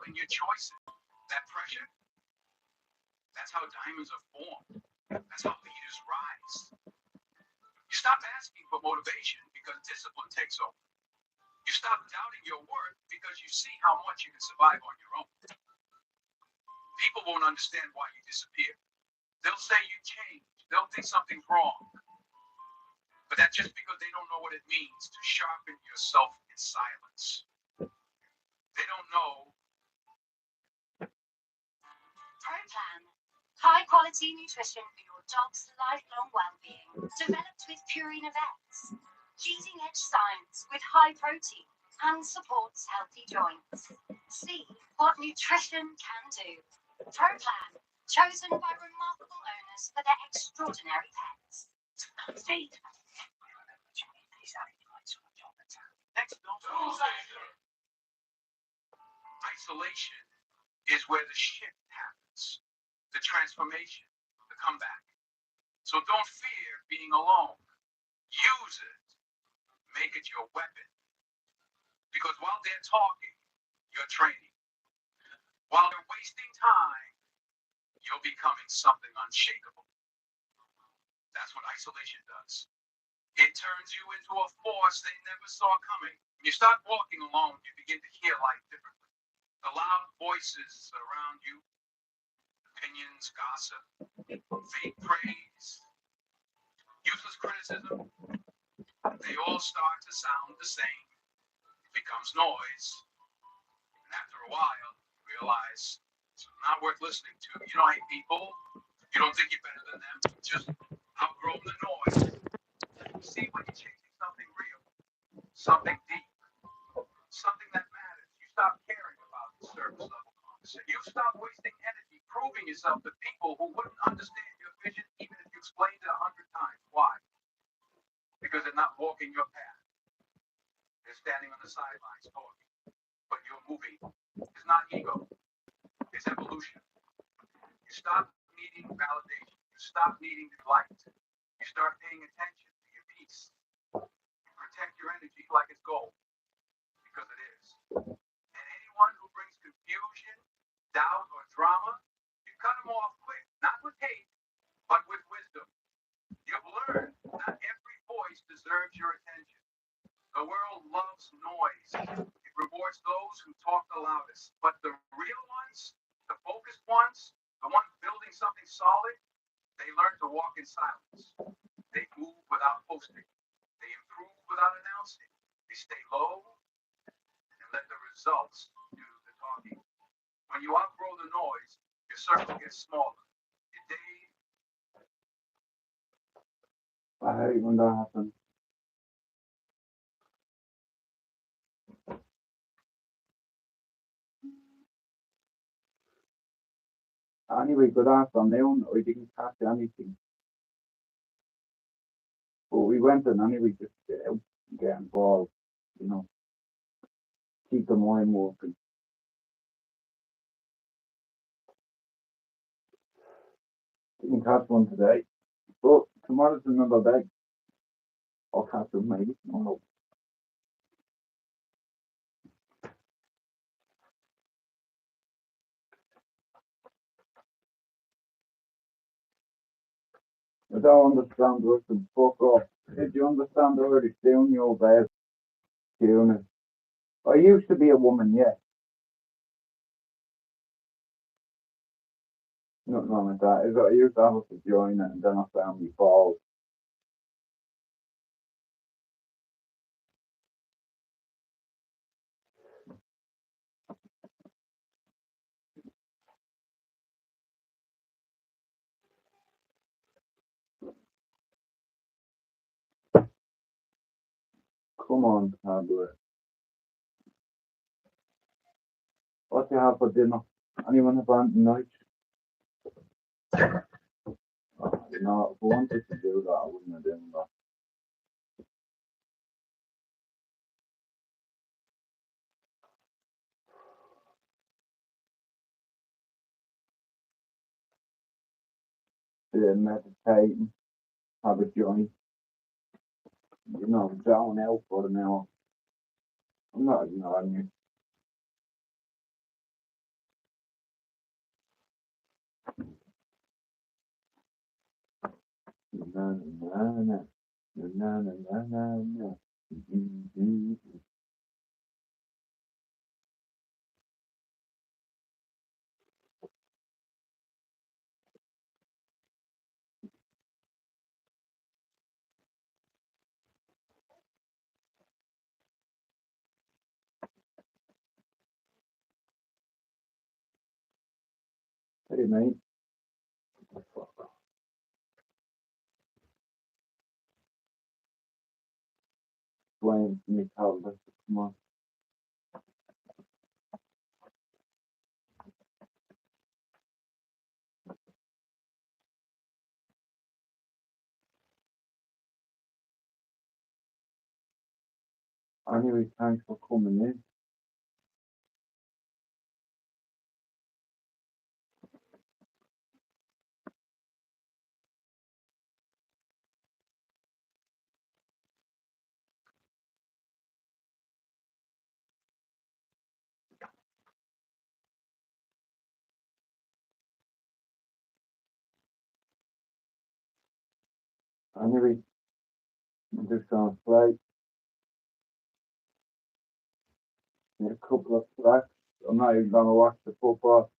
in your choices. That pressure, that's how diamonds are formed. That's how leaders rise. You stop asking for motivation because discipline takes over. You stop doubting your worth because you see how much you can survive on your own. People won't understand why you disappear. They'll say you changed. They'll think something's wrong. But that's just because they don't know what it means to sharpen yourself in silence. They don't know. Pro Plan. High quality nutrition for your dog's lifelong well-being. Developed with Purina Vets. Leading edge science with high protein and supports healthy joints. See what nutrition can do. Pro Plan. Chosen by remarkable owners for their extraordinary pets. Feed. Next, isolation is where the shift happens, the transformation, the comeback. So don't fear being alone. Use it. Make it your weapon. Because while they're talking, you're training. While they're wasting time, you're becoming something unshakable. That's what isolation does. It turns you into a force they never saw coming. When you start walking alone, you begin to hear life differently. The loud voices around you, opinions, gossip, fake praise, useless criticism, they all start to sound the same. It becomes noise. And after a while, you realize it's not worth listening to. You don't hate people. You don't think you're better than them. Just outgrow the noise. See when you're chasing something real, something deep, something that matters. You stop caring about the surface level conversation. You stop wasting energy proving yourself to people who wouldn't understand your vision even if you explained it 100 times. Why? Because they're not walking your path. They're standing on the sidelines talking. But you're moving. It's not ego. It's evolution. You stop needing validation. You stop needing the light. You start paying attention to your peace. You protect your energy like it's gold. Because it is. And anyone who brings confusion, doubt, or drama, you cut them off quick. Not with hate, but with wisdom. You've learned not every voice deserves your attention. The world loves noise. It rewards those who talk the loudest. But the real ones, the focused ones, the ones building something solid, they learn to walk in silence. They move without posting. They improve without announcing. They stay low and let the results do the talking. When you outgrow the noise, your circle gets smaller. Your day. I hate when that happens. Anyway, good afternoon. We didn't catch anything. But we went in anyway just to get out and get involved, you know. Keep the mind working. Didn't catch one today. But tomorrow's another day. I'll catch them maybe tomorrow. I don't understand Russian. Fuck off. Did you understand already? Stay on your bed. Doing it. I used to be a woman, yeah. Nothing wrong with that. Is that I used to have a vagina and then I found me balls. Come on, tablet. What do you have for dinner? Anyone have anything nice? No, if I wanted to do that, I wouldn't have done that. Meditating, have a joint, you know, zone out for an hour. I'm not ignoring you. na na na na na na na na. Hey mate, Dwayne, me tell this. Come on. Anyway, thanks for coming in. Anyway, I'm just gonna play a couple of tracks. I'm not even gonna watch the football.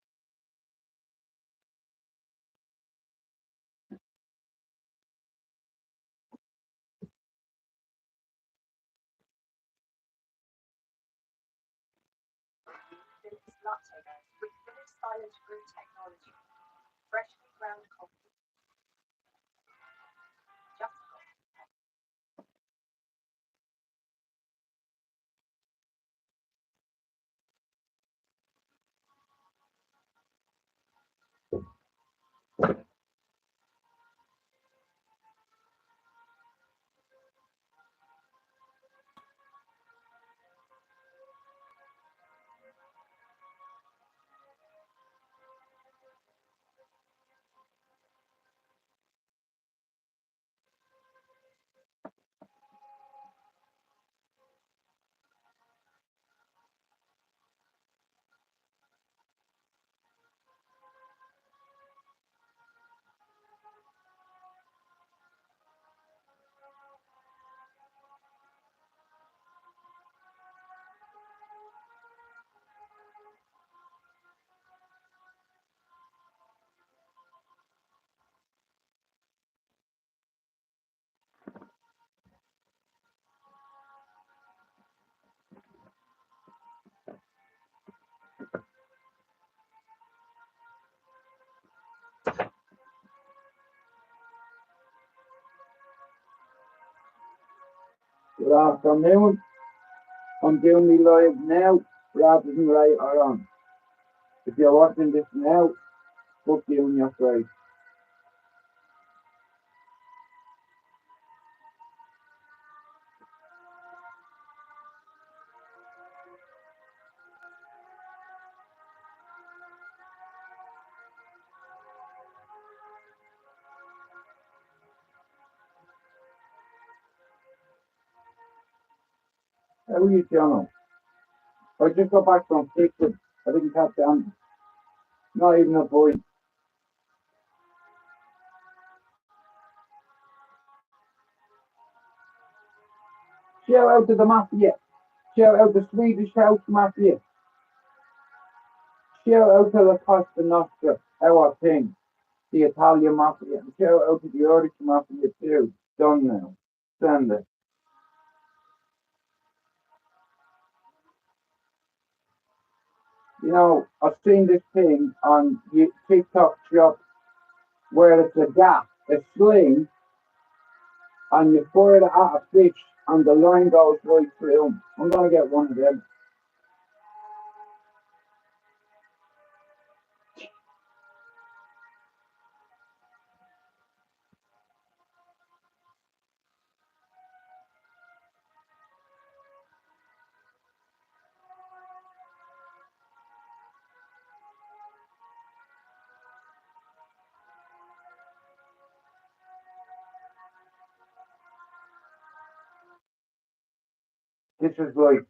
This latte with Philips silent brew technology. Freshly ground coffee. Just Good afternoon. I'm doing me live now rather than later on. If you're watching this now, fuck you in your face. How are you, Jono? I just got back from fixing. I didn't catch on. Not even a voice. Shout out to the mafia. Shout out to Swedish House Mafia. Shout out to the Costa Nostra, our thing. The Italian Mafia. And shout out to the Irish Mafia too. Done now. Send it. You know, I've seen this thing on TikTok shop where it's a gap, a sling, and you fire it at a fish and the line goes right through 'em. I'm gonna get one of them. This is like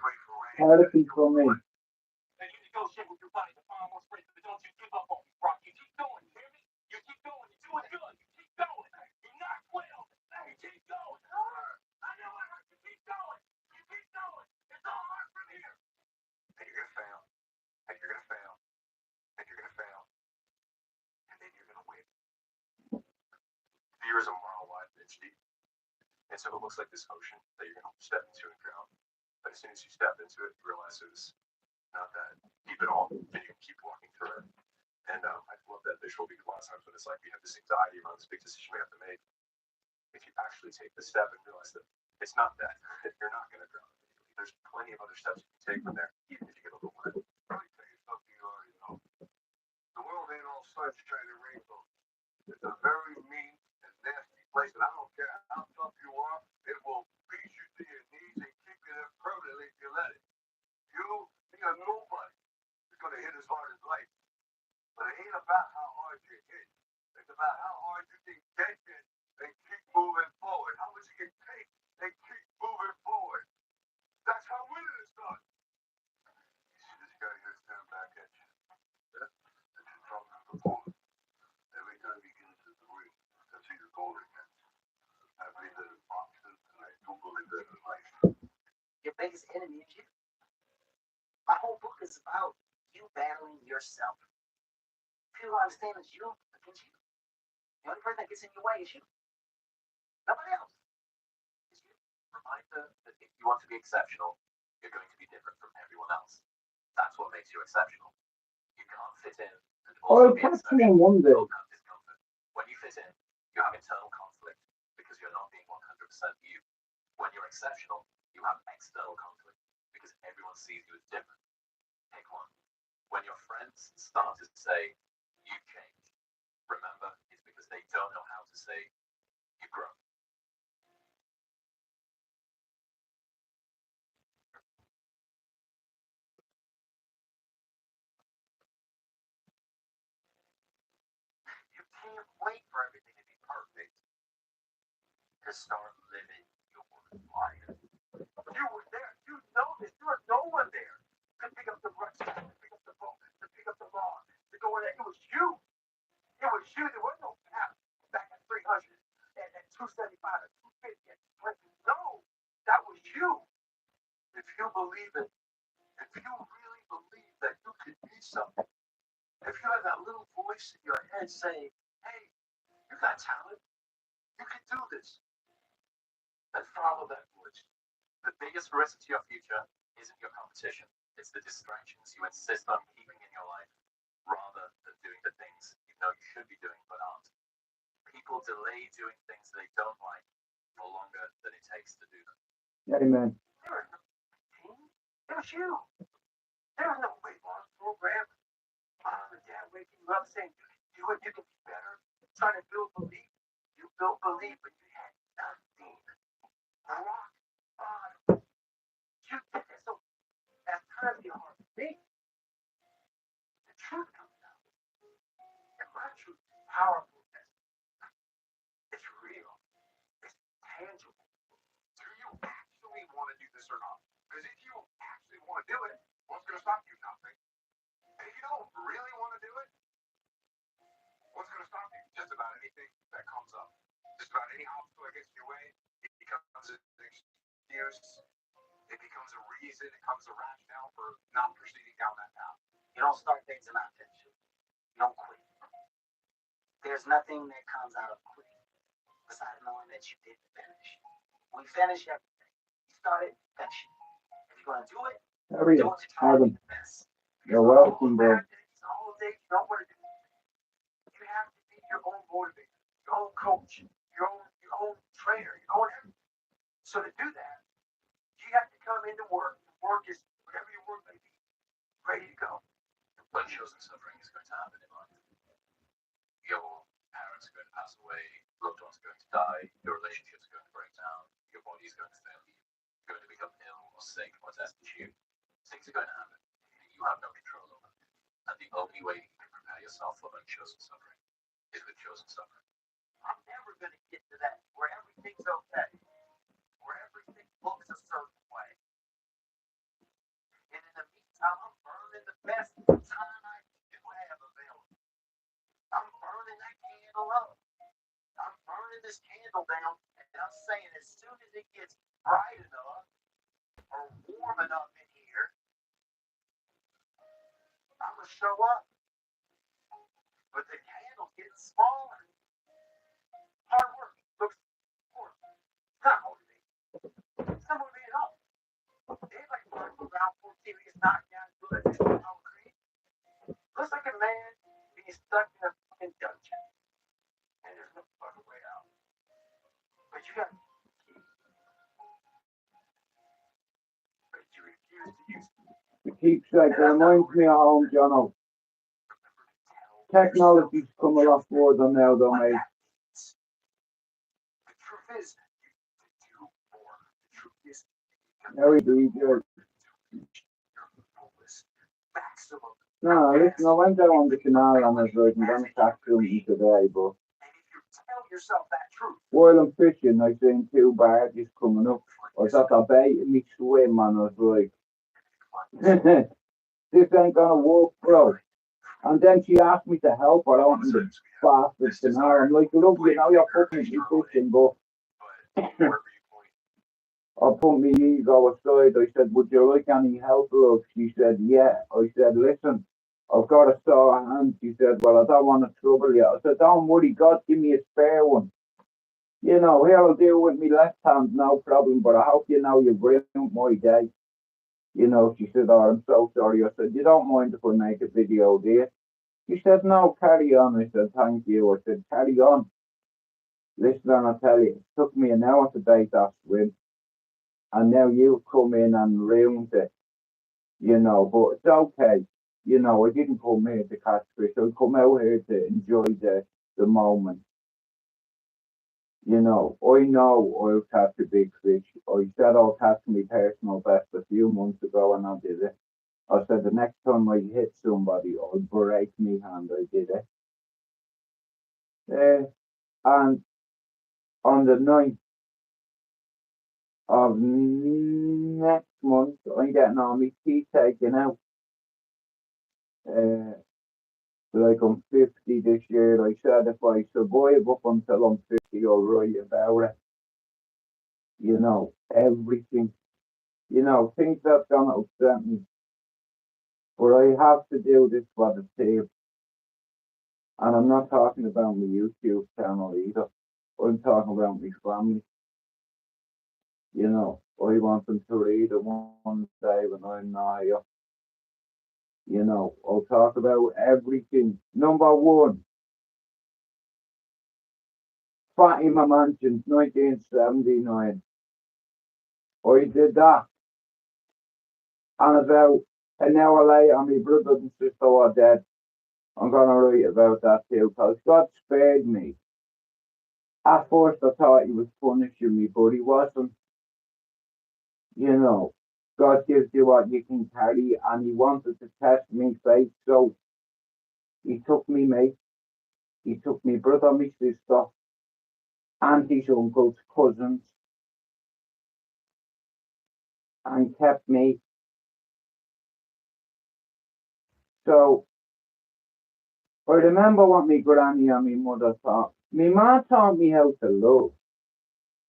therapy for me. And you negotiate with your body to find more strength, but don't you give up on me, Brock. You keep going, you hear me? You keep going, you're doing good. You keep going. You're not well. here is a mile-wide inch deep. And so it looks like this ocean that you're going to step into and drown. But as soon as you step into it, you realize it was not that deep at all, and you can keep walking through it. And I love that visual because a lot of times when it's like we have this anxiety around this big decision we have to make, if you actually take the step and realize that it's not that, you're not going to drown immediately. There's plenty of other steps you can take from there, even if you get a little wet. Let me tell you something you already know. The world ain't all sunshine and rainbows. It's a very mean and nasty place, and I don't care how tough you are, it will beat you to your knees and keep you there permanently if you let it. You, a nobody, is going to hit as hard as life. But it ain't about how hard you hit. It's about how hard you can get it and keep moving forward. How much you can take and keep moving forward. That's how winning is done. You see this guy here staring back at you? That's your trouble before. Every time he gets into the ring, that's who you're going against. I believe that in boxing, and I do believe that in life. Your biggest enemy is you. My whole book is about you battling yourself. People understand it's you against you. The only person that gets in your way is you. Nobody else. It's you. Reminder that if you want to be exceptional, you're going to be different from everyone else. That's what makes you exceptional. You can't fit in and I'll also be catch exceptional. you on one day. You don't have discomfort. When you fit in, you have internal conflict because you're not being 100% you. When you're exceptional, you have external conflict because everyone sees you as different. Pick one. When your friends start to say, you changed, remember, it's because they don't know how to say, you grow. You can't wait for everything to be perfect to start living your life. You were there. You know this. You were no one there to pick up the brush, to pick up the book, to pick up the log, to go in there. It was you. It was you. There was no cap back at 300 and at 275 and 250 and 220. No, that was you. If you believe it, if you really believe that you could be something, if you have that little voice in your head saying, hey, you got talent, you can do this, then follow that voice. The biggest risk to your future isn't your competition, it's the distractions you insist on keeping in your life rather than doing the things you know you should be doing but aren't. People delay doing things they don't like for longer than it takes to do them. Amen. There was no team. It was you. There was no weight loss program. Mom and dad waking you up saying you can do it, you can be better. Trying to build belief. You built belief, but you had nothing. Rock bottom. You did it. So as times get hard for me, the truth comes out. And my truth is powerful. It's real. It's tangible. Do you actually want to do this or not? Because if you actually want to do it, what's going to stop you? Nothing. And if you don't really want to do it, what's going to stop you? Just about anything that comes up. Just about any obstacle that gets in your way, it becomes an excuse. It becomes a reason. It becomes a rationale for not proceeding down that path. You don't start things and not finish it. You don't quit. There's nothing that comes out of quitting besides knowing that you didn't finish. We finish everything. You started, finish it. If you're going to do it, How are you? do it to try to be the best. You're welcome, bro. All days you don't want to do it. You have to be your own motivator, your own coach, your own trainer, your own everything. So to do that, you have to come into work. Work is whatever your work may be, ready to go. When chosen suffering is going to happen in life. Your parents are going to pass away, loved ones are going to die, your relationships are going to break down, your body is going to fail you, you're going to become ill or sick or destitute. Things are going to happen. You have no control over it. And the only way you can prepare yourself for unchosen suffering is with chosen suffering. I'm never going to get to that where everything's okay, where everything looks a certain way. And in the meantime, I'm burning the best time I do have available. I'm burning that candle up. I'm burning this candle down, and I'm saying as soon as it gets bright enough or warm enough in here, I'm going to show up. But the candle's getting smaller. hard work. Looks poor. It's not motivating. It's not motivating at all. Anybody running around full TV is not down good at concrete. Looks like a man being stuck in a fucking dungeon. And there's no fucking way out. But you got keys. But you refuse to use them. The keepsake reminds me of home, Jono. Technology's come a lot further now, though, mate. The truth is, you do more. The truth is, Very DJ. maximum. No, listen, I went down on the canal and I was like, I'm gonna catch something today, but And if you tell yourself that truth, while I'm fishing, I seen two barges coming up. I was at the bait in me swim and I was like, this ain't gonna work, bro. And then she asked me to help her out in the bastard canal. I'm like, look, you know, you're fucking me fishing, but I put my ego aside. I said, would you like any help, love? She said, yeah. I said, listen, I've got a sore hand. She said, well, I don't want to trouble you. I said, don't worry, God, give me a spare one. You know, here I'll deal with me left hand, no problem, but I hope you know you've ruined my day. You know, she said, oh, I'm so sorry. I said, you don't mind if I make a video, do you? She said, no, carry on. I said, thank you. I said, carry on. Listen, I'll tell you, it took me an hour to bait that swim. And now you come in and ruined it, you know, but it's okay. You know, I didn't come here to catch fish. I come out here to enjoy the moment. You know I'll catch a big fish. I said I'll catch my personal best a few months ago and I did it. I said the next time I hit somebody, I'll break my hand. I did it. And on the 9th of next month, I'm getting all my teeth taken out. Like I'm 50 this year. I said if I survive up until I'm 50, I'll write about it. You know, everything. You know, things that's gonna upset me. But I have to do this for the team. And I'm not talking about my YouTube channel either. I'm talking about my family. You know, I want them to read it one day when I'm not here. You know, I'll talk about everything. Number one, Fatima Mansions, 1979. I did that. And about an hour later, my brothers and sister were dead. I'm going to write about that too, because God spared me. At first, I thought he was punishing me, but he wasn't. You know, God gives you what you can carry, and he wanted to test me faith. So he took me mate, he took me brother, my sister, aunties, uncles, cousins, and kept me. So I remember what my granny and my mother taught. My mom taught me how to love.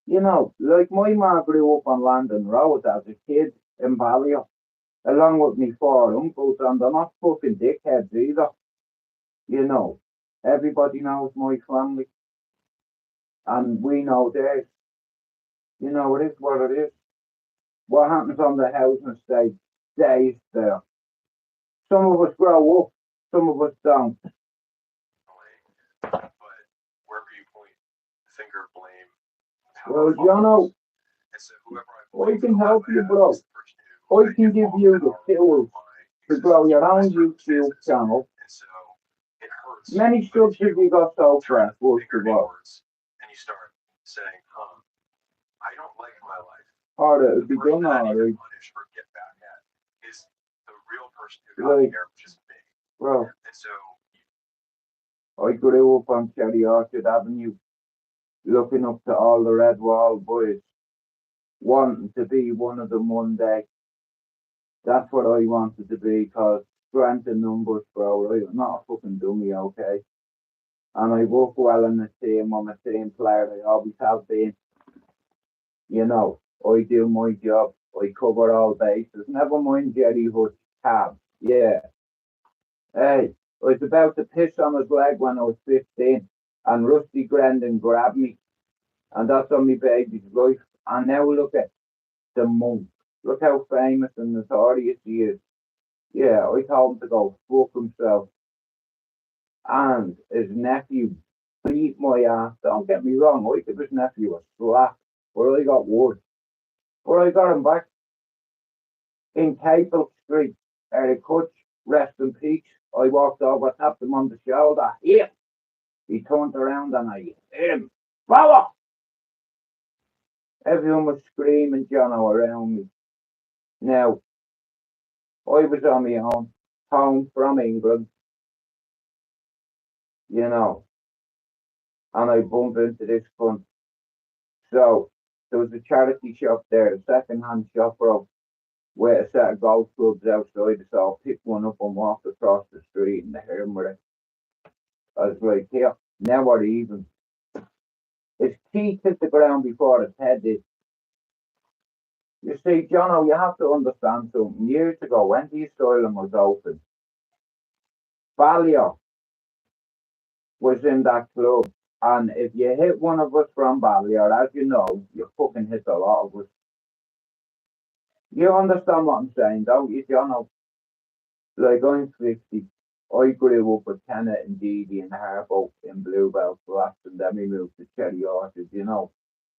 You know, like my mom grew up on London Road as a kid in Ballier, along with me four uncles, and they're not fucking dickheads either. You know, everybody knows my family, and we know theirs. You know, it is what it is. What happens on the housing estate stays there. Some of us grow up, some of us don't. But wherever you point the finger of blame, Well, Jono, I can help you, bro. I can give you the tools to grow your own YouTube channel. Many subs have you got so far, first of all. And you start saying, I don't like my life. Or it would be done already. Punish or get back at is the real person who got me here, which is me. Bro, And so I grew up on Cherry Orchard Avenue, looking up to all the Red Wall boys, wanting to be one of them one day. That's what I wanted to be, because strength in numbers, bro. Right? I'm not a fucking dummy, okay? And I work well in the team. I'm a team player. I always have been. You know, I do my job. I cover all bases. Never mind Jerry Hutch cab. Yeah. Hey, I was about to piss on his leg when I was 15. And Rusty Grendon grabbed me, and that's on my baby's life. And now look at the monk. Look how famous and notorious he is. Yeah, I told him to go fuck himself. And his nephew beat my ass. Don't get me wrong, I give his nephew a slap, but I got worse. But I got him back in Capel Street, Eric Hutch, rest in peace. I walked over, tapped him on the shoulder. Here! He turned around and I hit him. Power! Everyone was screaming, Jono, around me. Now, I was on my own, home from England, you know, and I bumped into this cunt. So, there was a charity shop there, a second-hand shop, bro, with a set of golf clubs outside, so I picked one up and walked across the street and hit him with it. I was like, here, never even. His teeth hit the ground before his head did. You see, Jono, you have to understand something. Years ago, when the asylum was open, Ballier was in that club. And if you hit one of us from Ballier, as you know, you fucking hit a lot of us. You understand what I'm saying, don't you, Jono? Like, I'm 50. I grew up with Kenneth and Dee Dee and Harpo in Bluebell Flats, and then we moved to Cherry Orchard, you know.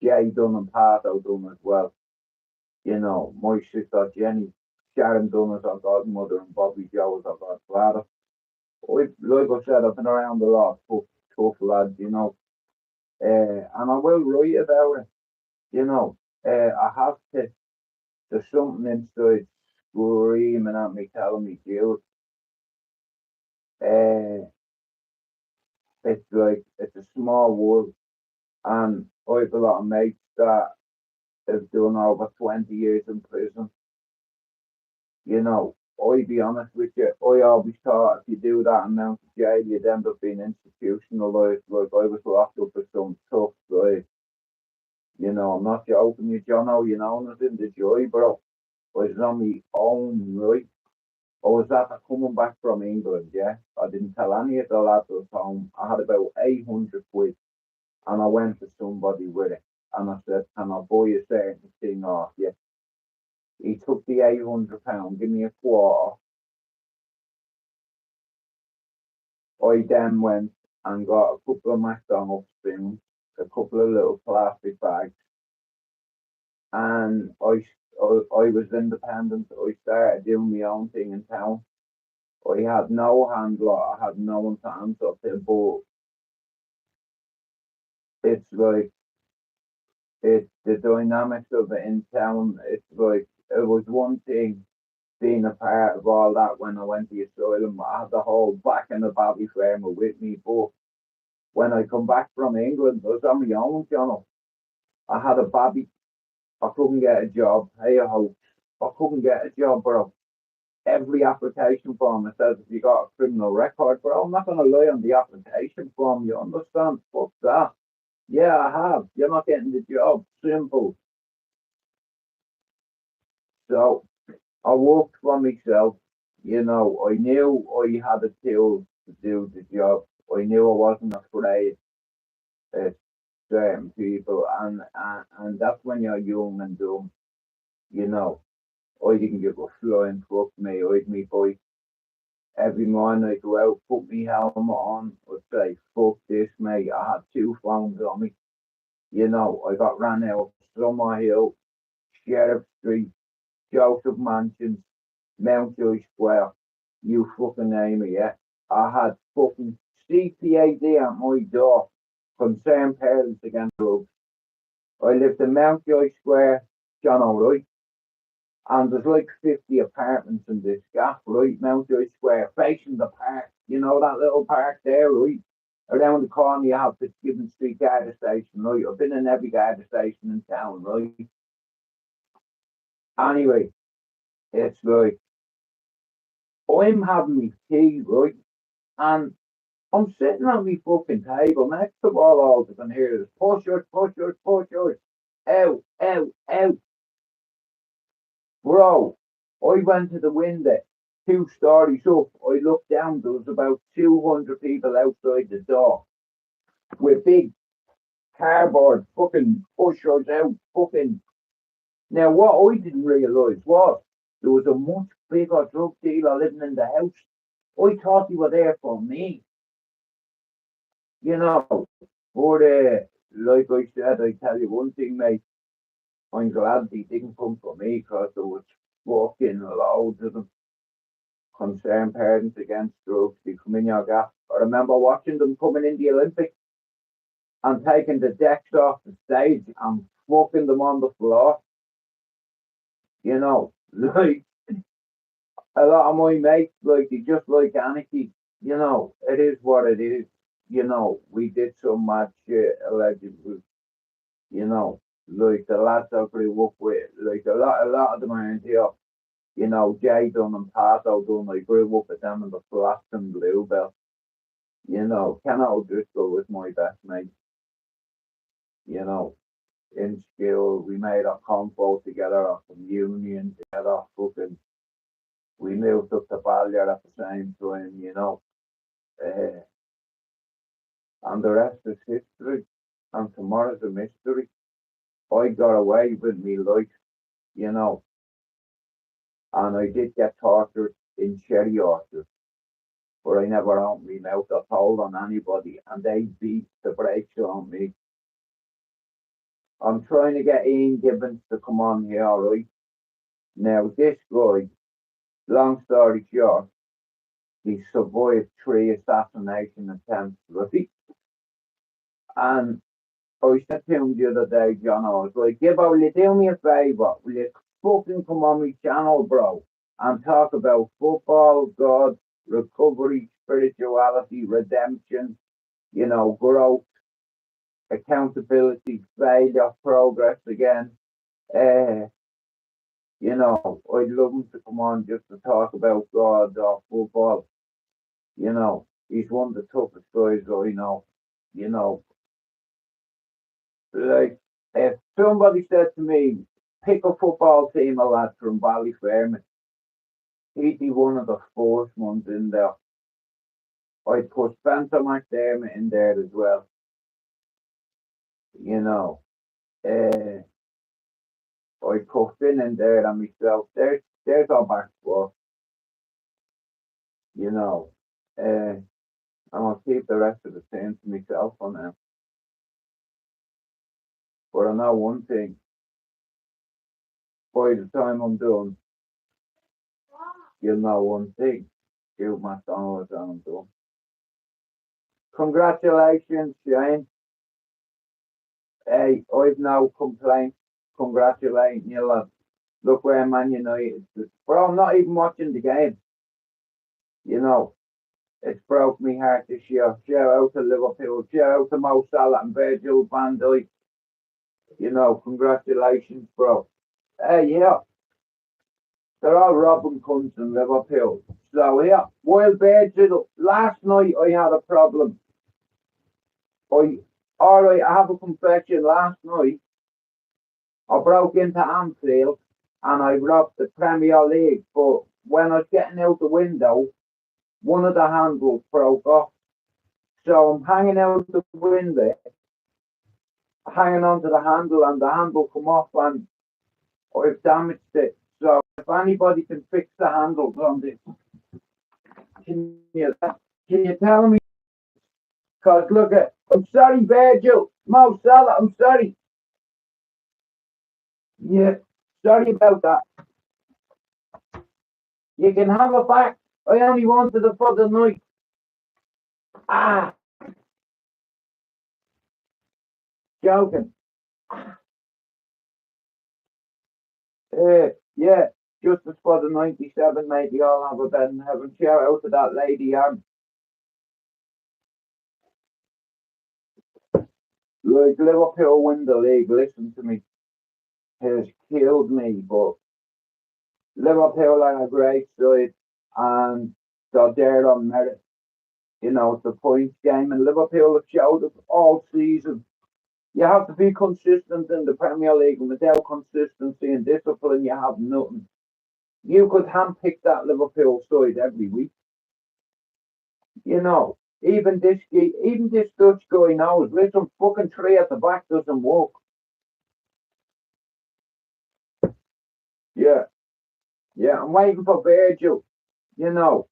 Jay Dunn and Pato Dunn as well. You know, my sister Jenny, Sharon Dunn is our godmother, and Bobby Joe is our godfather. Like I said, I've been around a lot of tough lads, you know. And I will write about it, you know. I have to, there's something inside screaming at me, telling me, dude, uh, it's like, it's a small world. And I have a lot of mates that have done over 20 years in prison. You know, I be honest with you, I always thought if you do that amount of jail, you'd end up being institutionalized. Like I was locked up for some tough, like, you know, I'm not joking you, Jono, you know, I was in the joy, bro. I was on my own, right? I was after coming back from England, yeah. I didn't tell any of the lads I was home. I had about 800 quid, and I went to somebody with it. And I said, can I buy a certain thing off you? He took the £800, give me a quarter. I then went and got a couple of McDonald's spoons, a couple of little plastic bags, and I was independent. I started doing my own thing in town. I had no handler, I had no one to answer to, but it's like, it's the dynamics of it in town. It's like, it was one thing being a part of all that when I went to the asylum. I had the whole back and the body frame with me, but when I come back from England, I was on my own, you know. I had a baby. I couldn't get a job. Hey, I couldn't get a job, bro. Every application form it says if you got a criminal record, bro. I'm not gonna lie on the application form. You understand? Fuck that. Yeah, I have. You're not getting the job. Simple. So I worked for myself. You know, I knew I had a tool to do the job. I knew I wasn't afraid of certain people, and that's when you're young and dumb. You know, I didn't give a flying fuck me. I'd me bike every morning. I go out, put me helmet on. I'd say, fuck this, mate. I had two phones on me. You know, I got ran out Summer Hill, Sheriff Street, Joseph Mansions, Mountjoy Square. You fucking name it, yeah. I had fucking CPAD at my door. Concerned Parents Against Drugs. I lived in Mountjoy Square, John O'Reilly. And there's like 50 apartments in this gap, right? Mountjoy Square, facing the park. You know that little park there, right? Around the corner, you have the Gibbon Street Garda Station, right? I've been in every Garda Station in town, right? Anyway, it's like, I'm having my tea, right? And I'm sitting on my fucking table next to all I can hear this push it, push it, push it. Out, out, out. Bro, I went to the window, 2 stories up. I looked down, there was about 200 people outside the door. with big cardboard fucking pushers out fucking. Now what I didn't realise was there was a much bigger drug dealer living in the house. I thought he was there for me, you know. But like I said, I tell you one thing, mate. I'm glad he didn't come for me because there was fucking loads of them. Concerned parents against drugs. They come in your gap. I remember watching them coming in the Olympics and taking the decks off the stage and fucking them on the floor. You know, like a lot of my mates, like they just like anarchy. You know, it is what it is. You know, we did some mad shit allegedly. You know, like the lads I grew up with, like a lot of them aren't here. You know, Jay Dunn and Pato Dunn, I grew up with them in the flats and Bluebell. You know, Ken O'Driscoll was my best mate. You know, in school, we made our compo together, our communion together, fucking, we moved up to Ballier at the same time, you know. Uh, and the rest is history. And tomorrow's a mystery. I got away with me life, you know, and I did get tortured in Cherry Orchard, but I never opened my mouth or told on anybody, and they beat the brakes on me. I'm trying to get Ian Gibbons to come on here, right? Now, this guy, long story short, he survived 3 assassination attempts, right? And I said to him the other day, John, I was like, Gibbo, will you do me a favour? Will you fucking come on my channel, bro, and talk about football, God, recovery, spirituality, redemption, you know, growth, accountability, failure, progress again. Uh, you know, I'd love him to come on just to talk about God or football. You know, he's one of the toughest guys I know. You know, like if somebody said to me, pick a football team, a lad from Ballyfermot, he'd be one of the first ones in there. I'd put Spencer McDermott in there as well. You know, I'd put Finn in there and myself. There's our back four. You know, and I'll keep the rest of the team to myself for now. But I know one thing. By the time I'm done, you'll know one thing. Shoot my son was on done. Congratulations, Shane. Hey, I've no complaints. Congratulating you, lad. Look where Man United is. Bro, I'm not even watching the game. You know, it's broke me heart this year. Shout out to Liverpool. Shout out to Mo Salah and Virgil van Dijk. You know, congratulations, bro. Hey, yeah. They're all robbing cunts in Liverpool. So, yeah. While Virgil, last night I had a problem. Alright, I have a confession. Last night, I broke into Anfield and I robbed the Premier League. But when I was getting out the window, one of the handles broke off. So I'm hanging out the window, hanging onto the handle, and the handle come off and I've damaged it. So if anybody can fix the handles on this, can you tell me? Because look at, I'm sorry, Virgil, Mo Salah, I'm sorry. Yeah, sorry about that. You can have it back. I only wanted it for the night. Ah, joking. Yeah, justice for the 97, mate. You all have a bed in heaven. Shout out to that lady, like Liverpool win the league, listen to me, has killed me, but Liverpool are a great side and they're there on merit. You know, it's a points game and Liverpool have showed it all season. You have to be consistent in the Premier League, and without consistency and discipline, you have nothing. You could handpick that Liverpool side every week. You know, Even this Dutch guy knows. Listen, fucking tree at the back doesn't work. Yeah, yeah. I'm waiting for Virgil. You know,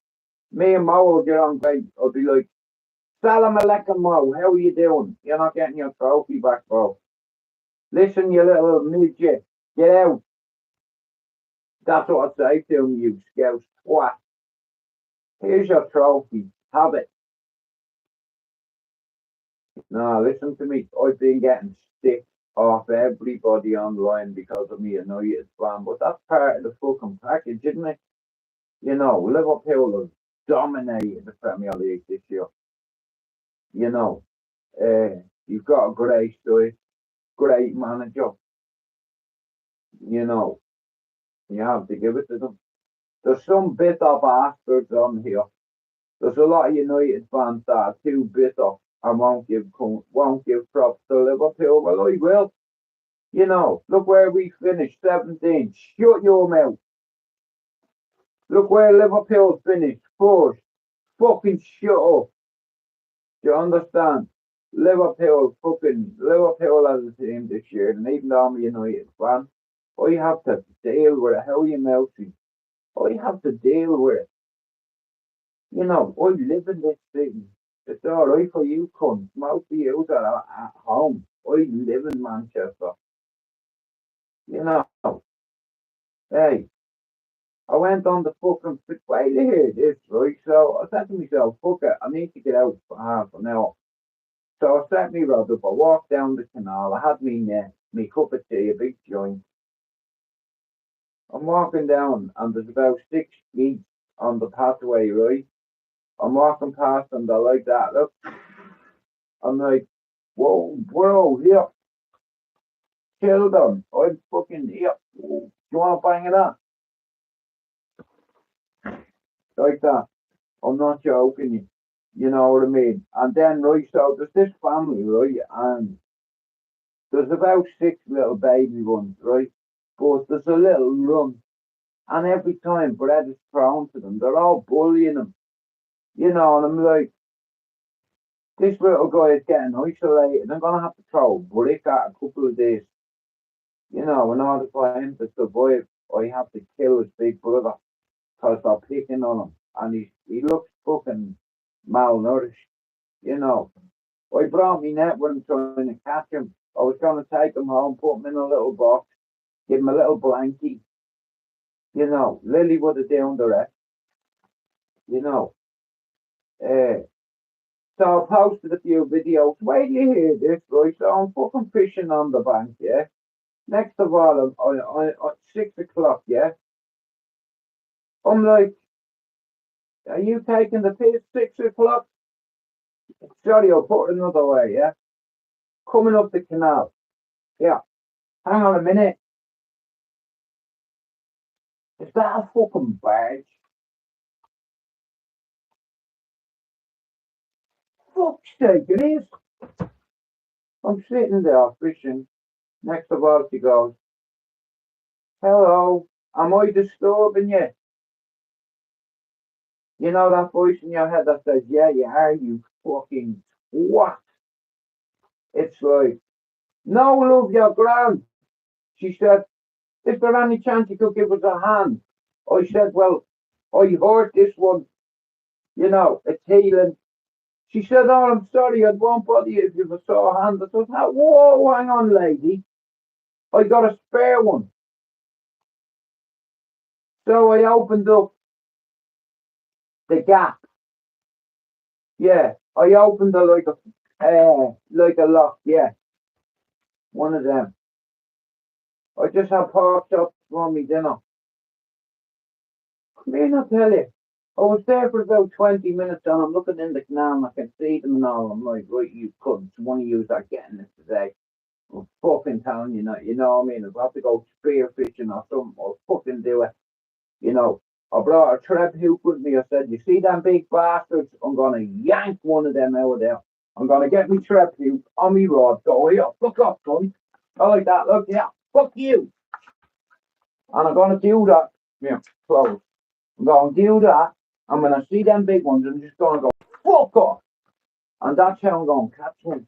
me and Mo will get on great. I'll be like, Salam alaikum, Mo. How are you doing? You're not getting your trophy back, bro. Listen, you little midget. Get out. That's what I say to him, you scout twat. Here's your trophy. Have it. No, listen to me. I've been getting stick off everybody online because of me United fan, but that's part of the fucking package, isn't it? You know, Liverpool have dominated the Premier League this year. You know, you've got a great side, great manager. You know, you have to give it to them. There's some bitter bastards on here. There's a lot of United fans that are too bitter and won't give props to Liverpool. Well, I will. You know, look where we finished, 17th. Shut your mouth. Look where Liverpool finished, first. Fucking shut up. Do you understand? Liverpool as a team this year, and even though I'm a United fan, I have to deal with it. How you mouthy? I have to deal with it. You know, I live in this city. It's alright for you cunts. Most of you that are at home. I live in Manchester. You know, hey, I went on the fucking wait to hear this, right? So I said to myself, fuck it, I need to get out for half an hour. So I set me rod up, I walked down the canal, I had me cup of tea, a big joint. I'm walking down and there's about 6 geese on the pathway, right? I'm walking past them, they're like that, look. I'm like, whoa, bro, here, chill them. I'm fucking here. Do you want to bang it up? Like that. I'm not joking you. You know what I mean? And then, right, so there's this family, right? And there's about 6 little baby ones, right? But there's a little run. And every time bread is thrown to them, they're all bullying them. You know, and I'm like, this little guy is getting isolated. I'm going to have to throw a brick at a couple of days. You know, in order for him to survive, I have to kill his big brother because they're picking on him. And he looks fucking malnourished. You know, I brought me net when I'm trying to catch him. I was going to take him home, put him in a little box, give him a little blankie. You know, Lily would have done the rest. You know, uh, so I posted a few videos. Wait till you hear this, right? So I'm fucking fishing on the bank, yeah? Next of all, at 6 o'clock, yeah? I'm like, are you taking the piss? 6 o'clock? Sorry, I'll put it another way, yeah? Coming up the canal. Yeah, hang on a minute. Is that a fucking barge? Fuck's sake, it is. I'm sitting there fishing. Next of all, she goes, hello, am I disturbing you? You know that voice in your head that says, yeah, you are, you fucking what? It's like, no, love, you're grand. She said, is there any chance you could give us a hand? I said, well, I heard this one, you know, it's healing. She said, oh, I'm sorry, I won't bother you if you've a sore hand. I said, whoa, hang on, lady. I got a spare one. So I opened up the gap. Yeah, I opened it like a lock. Yeah, one of them. I just had pork chops for me dinner. Come here, I'll tell you. I was there for about 20 minutes and I'm looking in the canal and I can see them and all. I'm like, right, you couldn't. One of you are getting this today. I'm fucking telling you, you know what I mean? If I have to go spear fishing or something, I'll fucking do it. You know, I brought a trap hook with me. I said, you see them big bastards? I'm going to yank one of them out of there. I'm going to get me trap hook on me rod. Go, here, fuck off, son. I like that. Look, yeah, fuck you. And I'm going to do that. Yeah, close. I'm going to do that. And when I see them big ones, I'm just going to go, fuck off. And that's how I'm going to catch one.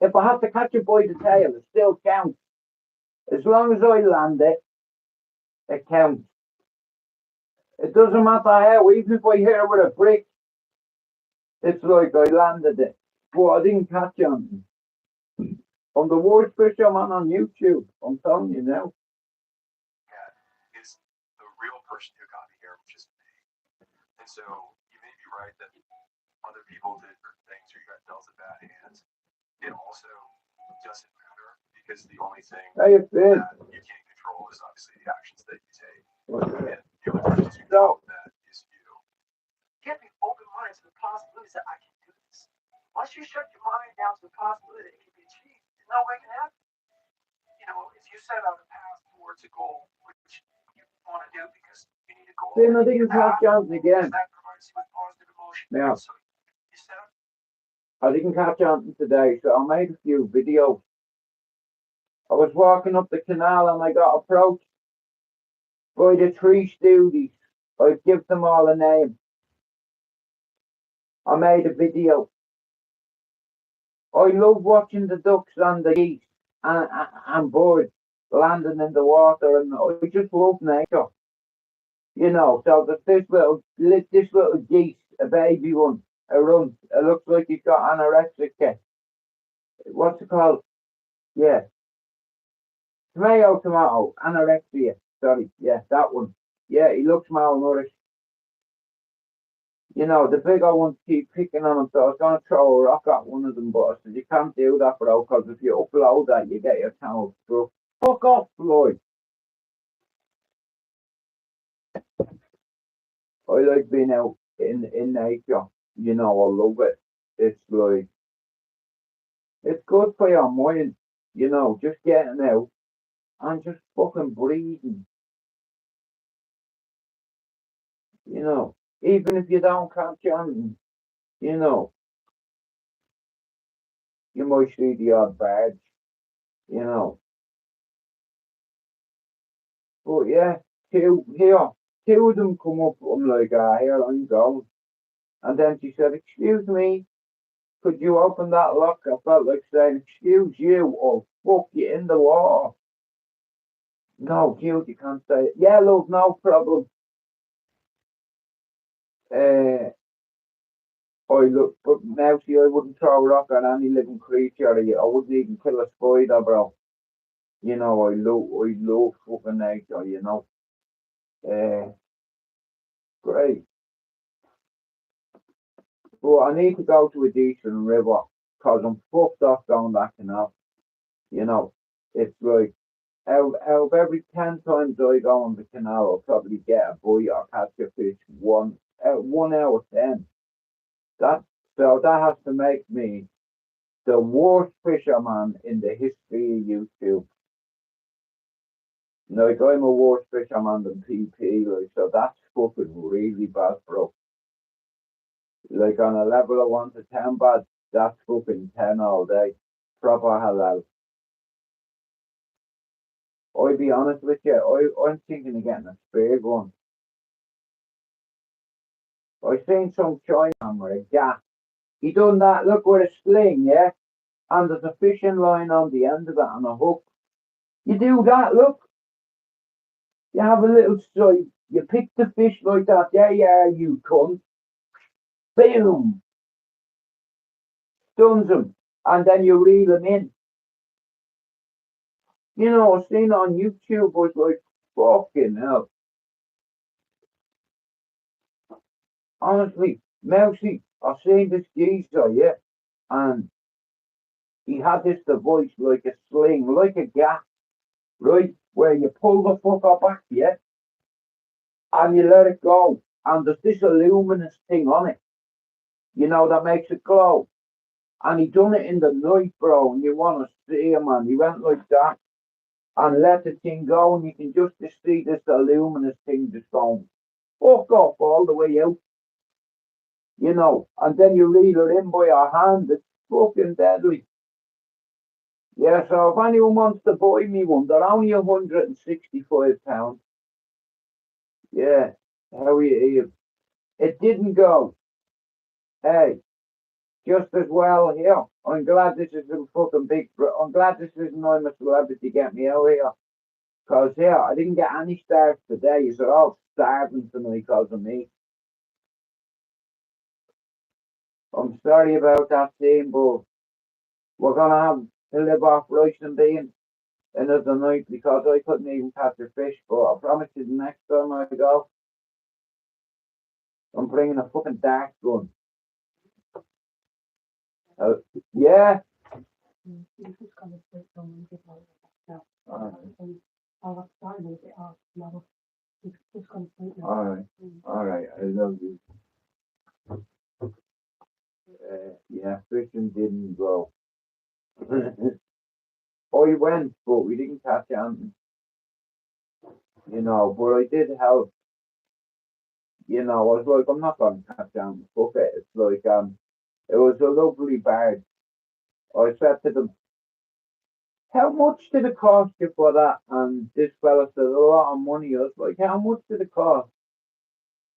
If I have to catch it by the tail, it still counts. As long as I land it, it counts. It doesn't matter how, even if I hit it with a brick, it's like I landed it. But I didn't catch anything. I'm the worst fisherman on YouTube. I'm telling you now. Cat is the real person who got me here, which is me. And so you may be right that other people did certain things or you got dealt a bad hand. It also doesn't matter because the only thing How you feel? that you can't control is obviously the actions that you take. And the only person who can So, control that is you. Get me open-minded to the possibilities that I can do this. Once you shut your mind down to the possibility that it can be achieved, there's no way it can happen. You know, if you set out a path towards a goal, which you want to do because you need a goal, then I didn't catch anything again. that provides you with positive emotion. Yeah. So you set up. I didn't catch anything today, so I made a few videos. I was walking up the canal and I got approached by the three stooges. I'd give them all a name. I made a video. I love watching the ducks and the geese and birds landing in the water, and I just love nature. You know, so there's this little geese, a baby one, a runt. It looks like he's got anorexic. What's it called? Yeah, tomato, anorexia. Sorry, yeah, that one. Yeah, he looks malnourished. You know, the bigger ones keep picking on him, so I was going to throw a rock at one of them, but I said, you can't do that, bro, because if you upload that, you get your channel struck. Fuck off, Floyd. I like being out in nature. You know, I love it. It's like, it's good for your mind, you know, just getting out and just fucking breathing, you know, even if you don't catch on, you know, you might see the odd badge, you know. But yeah, two of them come up. I'm like, here I'm going. And then she said, "Excuse me, could you open that lock?" I felt like saying, "Excuse you, or fuck you in the water." No, Jude, you can't say it. Yeah, love, no problem. I look, but now see, I wouldn't throw a rock at any living creature. I wouldn't even kill a spider, bro. You know, I love fucking nature. You know, uh, great. But I need to go to a decent river because I'm fucked off down that canal. You know, it's like out of every 10 times I go on the canal, I'll probably get a buoy or catch a fish 1 out of 10. That so that has to make me the worst fisherman in the history of YouTube. Like I'm a worse fisherman than PP, like so that's fucking really bad, bro. Like on a level of 1 to 10 bad, that's fucking 10 all day. Proper halal. I'll be honest with you, I'm thinking of getting a spare one. I seen some Chinaman with a gas. He done that, look, with a sling, yeah? And there's a fishing line on the end of it and a hook. You do that, look. You have a little stripe. You pick the fish like that. There you are, you cunt. Boom. Stuns him. And then you reel him in. You know, I seen it on YouTube. I was like, fucking hell. Honestly, Mousy, I seen this geezer, yeah? And he had this device like a sling, like a gas, right? Where you pull the fucker back, yeah? And you let it go. And there's this luminous thing on it, you know, that makes it glow. And he done it in the night, bro, and you want to see him, man. He went like that and let the thing go, and you can just see this luminous thing just going fuck off all the way out, you know. And then you reel it in by your hand. It's fucking deadly. Yeah, so if anyone wants to buy me one, they're only £165. Yeah, how are you? It didn't go. Hey, just as well here. I'm glad this isn't fucking big. I'm glad this isn't I'm a celebrity get me out here. Cause here, I didn't get any stars today. So they're all starving tonight because of me. I'm sorry about that team, but we're gonna have to live off rice and beans another night because I couldn't even catch a fish. But I promise you, the next time I go, I'm bringing a fucking dart gun. Uh, yeah. Alright, alright, I love you. Yeah, fishing didn't go. I went, but we didn't catch anything, but I did help, I was like, I'm not gonna catch anything, fuck it. It's like, it was a lovely bird. I said to them, how much did it cost you for that? And this fella said, a lot of money. I was like, how much did it cost?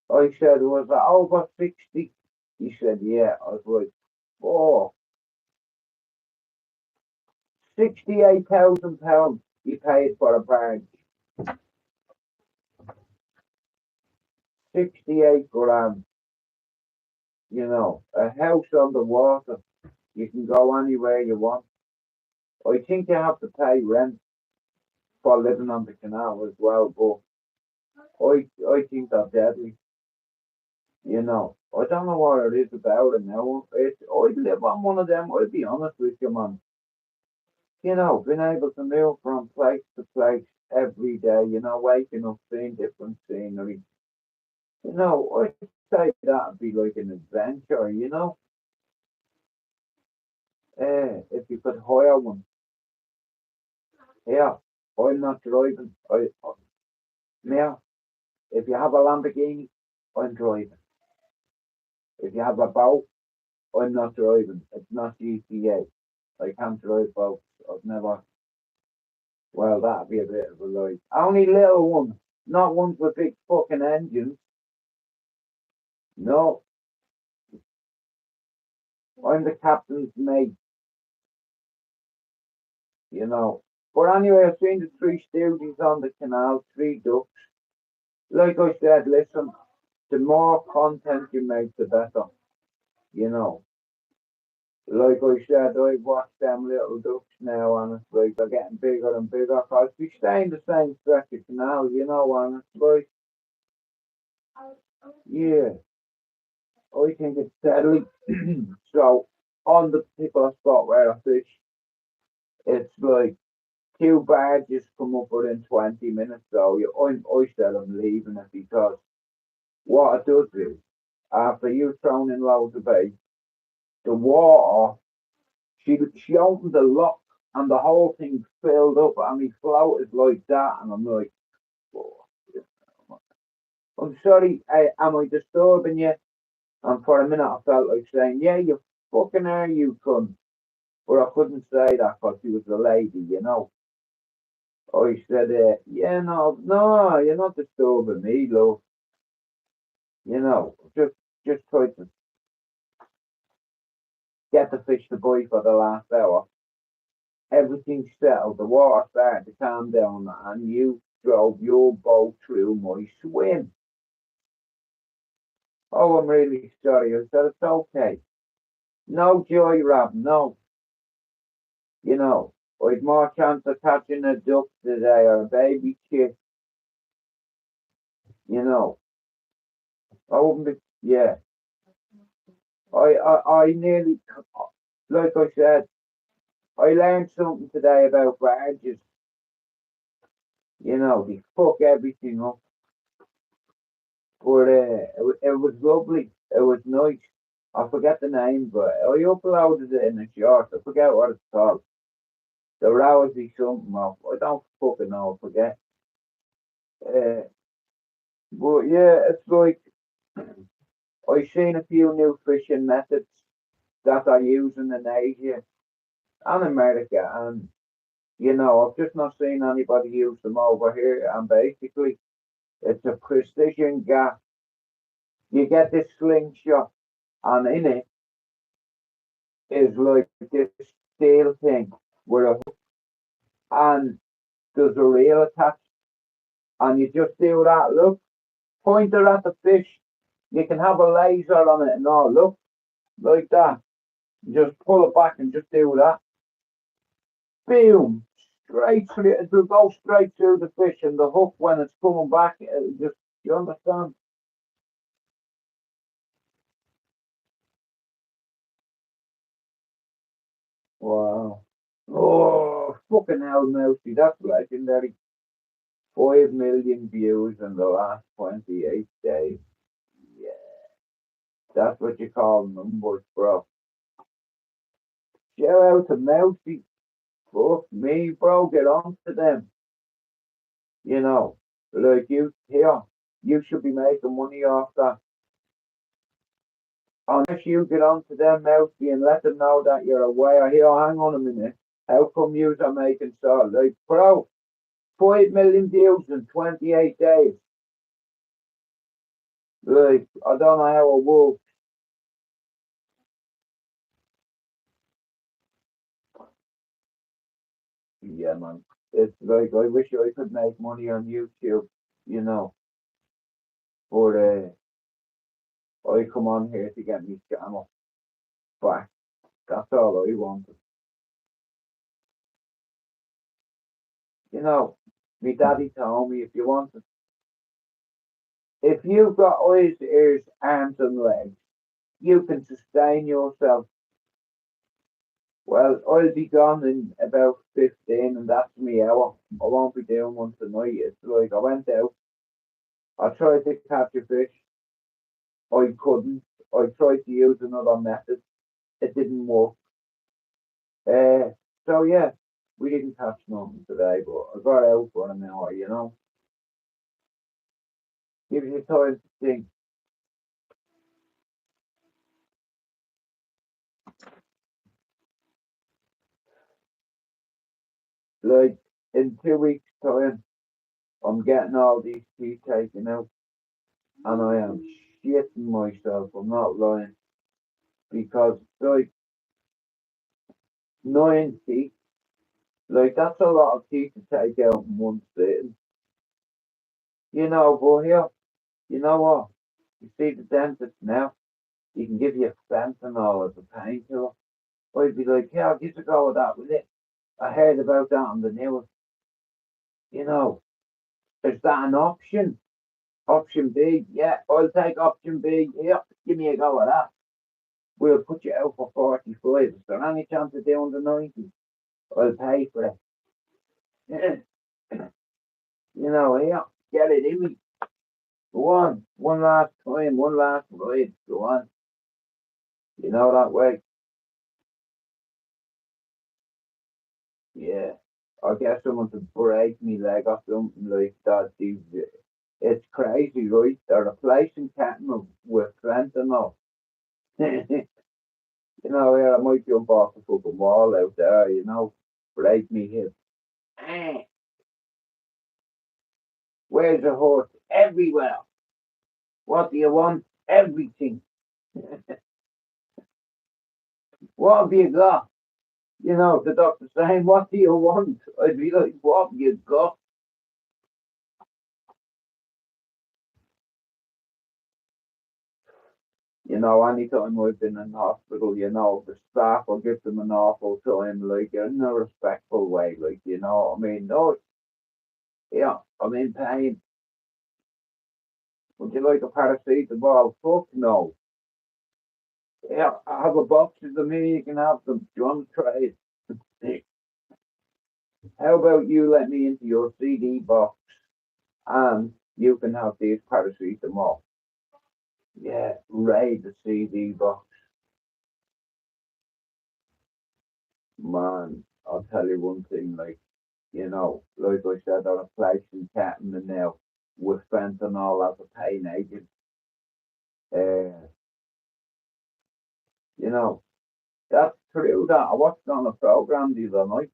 I said, it was over 60. He said, yeah. I was like, oh, £68,000 he paid for a bird. 68 grand, a house on the water. You can go anywhere you want. I think you have to pay rent for living on the canal as well, but I think they're deadly. I don't know what it is about it now. I'd live on one of them, I'd be honest with you, man. Being able to move from place to place every day, waking up, seeing different scenery. I'd say that'd be like an adventure. If you could hire one. Yeah, I'm not driving. Yeah, if you have a Lamborghini, I'm driving. If you have a boat, I'm not driving. It's not GTA. I can't drive boats. I've never. Well, that'd be a bit of a lie. Only little ones, not ones with big fucking engines. No, I'm the captain's mate. you know. But anyway, I've seen the three stooges on the canal, three ducks. Like I said, listen, the more content you make, the better. You know. Like I said, I watch them little ducks now, and it's like they're getting bigger and bigger. Cause we stay in the same stretch of canal, and it's like, yeah, I think it's deadly. So on the particular spot where I fish, it's like two barges come up within 20 minutes. So I said I'm leaving it because what it does is, after you've thrown in loads of bait, the water, she opened the lock and the whole thing filled up and he floated like that. And I'm like, oh, I'm sorry, am I disturbing you? And for a minute I felt like saying, yeah, you fucking are, you cunt. But I couldn't say that because she was a lady. I said, yeah, no, no, you're not disturbing me, love. Just try to get the fish to bite for the last hour. Everything settled, the water started to calm down, and you drove your boat through my swim. Oh, I'm really sorry. I said, it's okay. No joy, Rob, no. I'd more chance of catching a duck today or a baby chick, you know. I wouldn't be, yeah. I nearly, like I said, I learned something today about barges. They fuck everything up. But it was lovely. It was nice. I forget the name, but I uploaded it in a short. I forget what it's called. The Rousey something off. I don't fucking know. I forget. Uh, but yeah, it's like I've seen a few new fishing methods that are using in Asia and America, and I've just not seen anybody use them over here. And basically, it's a precision gas. You get this slingshot, and in it is like this steel thing with a hook and there's a reel attached and you just do that, look, point it at the fish. You can have a laser on it and all, look, like that. Just pull it back and just do that. Boom! Straight through, it'll go straight through the fish and the hook when it's coming back, it'll just, you understand? Wow. Oh, fucking hell, Mousy, that's legendary. 5 million views in the last 28 days. Yeah, that's what you call numbers, bro. Shout out to Mousy. Fuck me, bro, get on to them. You know, like you here, you should be making money off that. Unless you get on to them, Mousy, and let them know that you're away. Or here, hang on a minute. How come yous are making so? Like, bro, 5 million views in 28 days. Like, I don't know how it works. Yeah, man. It's like, I wish I could make money on YouTube, you know, but I come on here to get me channel back. That's all I wanted. You know, me daddy told me if you've got eyes, ears, arms, and legs, you can sustain yourself. Well, I'll be gone in about 15, and that's me hour. I won't be doing one tonight. It's like I went out, I tried to catch a fish, I couldn't. I tried to use another method, it didn't work. Uh, so yeah, we didn't catch nothing today, but I got out for an hour, you know. Gives you time to think. Like in 2 weeks' time, I'm getting all these teeth taken out, and I am shitting myself. I'm not lying because like 9 teeth, like that's a lot of teeth to take out in one sitting. You know, but here, you know what? You see the dentist now, he can give you fentanyl as a painkiller. I'd be like, yeah, I'll give a go with that with it. I heard about that on the news. You know, is that an option? Option B, yeah, I'll take option B. Yeah, give me a go at that. We'll put you out for 45. Is there any chance of doing the 90? I'll pay for it. You know, yeah, get it in me. Go on, one last time, one last ride. Go on. You know that way. Yeah. I'll get someone to break me leg or something like that. It's crazy, right? They're replacing cattle with fentanyl. You know, yeah, I might jump off the fucking wall out there, you know, break me hip. Eh, where's the horse? Everywhere. What do you want? Everything. What have you got? You know, the doctor saying, what do you want? I'd be like, what have you got? You know, anytime I've been in hospital, you know, the staff will give them an awful time, like in a respectful way, like, you know what I mean? No, yeah, I'm in pain. Would you like a paracetamol? Fuck no. Yeah, I have a box of them here, you can have them. Do you want to try it? How about you let me into your CD box and you can have these paracetamol? Yeah, raid the CD box. Man, I'll tell you one thing, like, you know, like I said, they're replacing ketamine now with fentanyl as a pain agent. Uh, you know, that's true that I watched on a program the other night,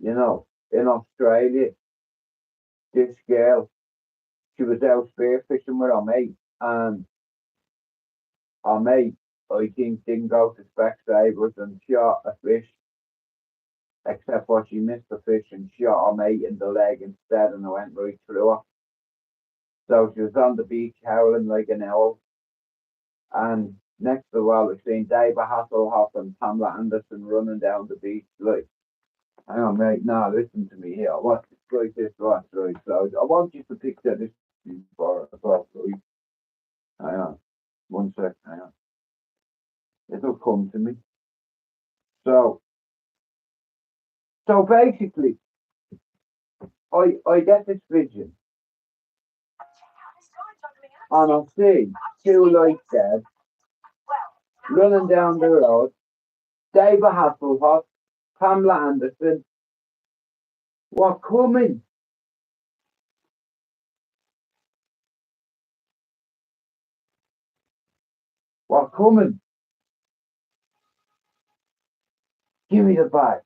you know, in Australia, this girl, she was out spearfishing with her mate, and her mate I think, didn't go to Specsavers and shot a fish, except for she missed the fish and shot her mate in the leg instead, and it went right through her. So she was on the beach howling like an owl. And next to the wall, I seen David Hasselhoff and Pamela Anderson running down the beach. Like, hang on, mate, now listen to me here. What's right this, what's right? So I want you to picture this before as well, right? Hang on, one sec, hang on. It'll come to me. So, so basically, I get this vision, and I see two lights there running down the road. David Hasselhoff, Pamela Anderson, were coming. Were coming. Give me the bag.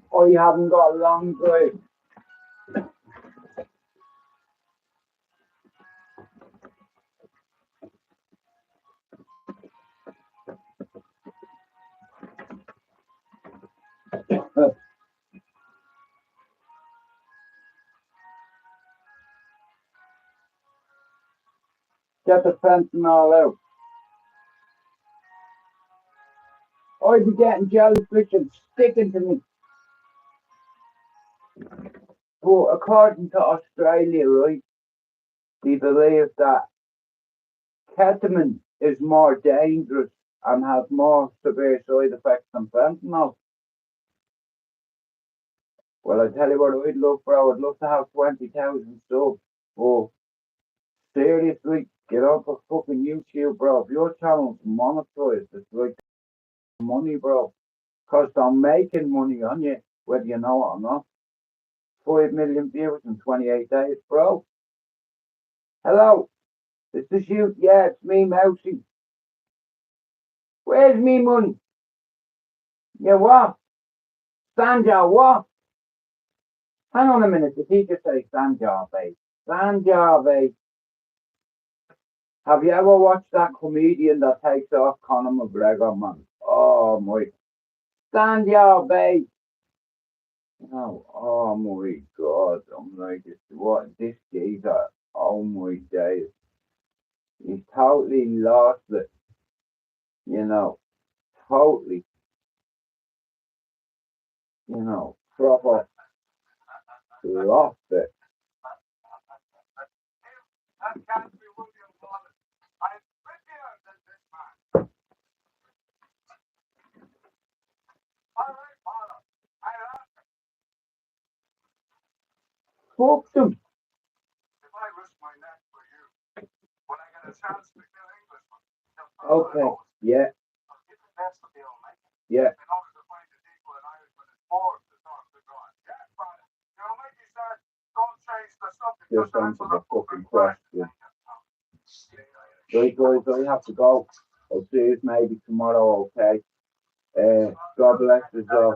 Or you haven't got a long drive. Get the fentanyl out. I'd be getting jellyfish and sticking to me. But according to Australia, right, they believe that ketamine is more dangerous and has more severe side effects than fentanyl. Well, I tell you what I'd love, bro. I'd love to have 20,000 subs. But seriously, get off of fucking YouTube, bro. If your channel's monetized, it's like money, bro. Because they're making money on you, whether you know it or not. 5 million viewers in 28 days, bro. Hello, is this you? Yeah, it's me, Mousy. Where's me money? Yeah, what? Sandjar, what? Hang on a minute, did he just say Sandjar, babe? Sandjar, babe. Have you ever watched that comedian that takes off Conor McGregor, man? Oh, my. Sandjar, babe. Oh my God, I'm like, what, this geezer, oh my days. He's totally lost it, you know, totally, proper lost it. That can't be William Wallace. I'm prettier than this man. All right, Paula. I asked him Fuck them. if I risk my neck for you, when I get a chance to kill Englishmen, Okay, yeah, I'll give the best of the old man. yeah. In order to find the people in Irishman is forced to talk to God. Yeah, brother. your sense of a fucking question. Right, guys, I have to go. I'll see you maybe tomorrow, okay? God bless us all.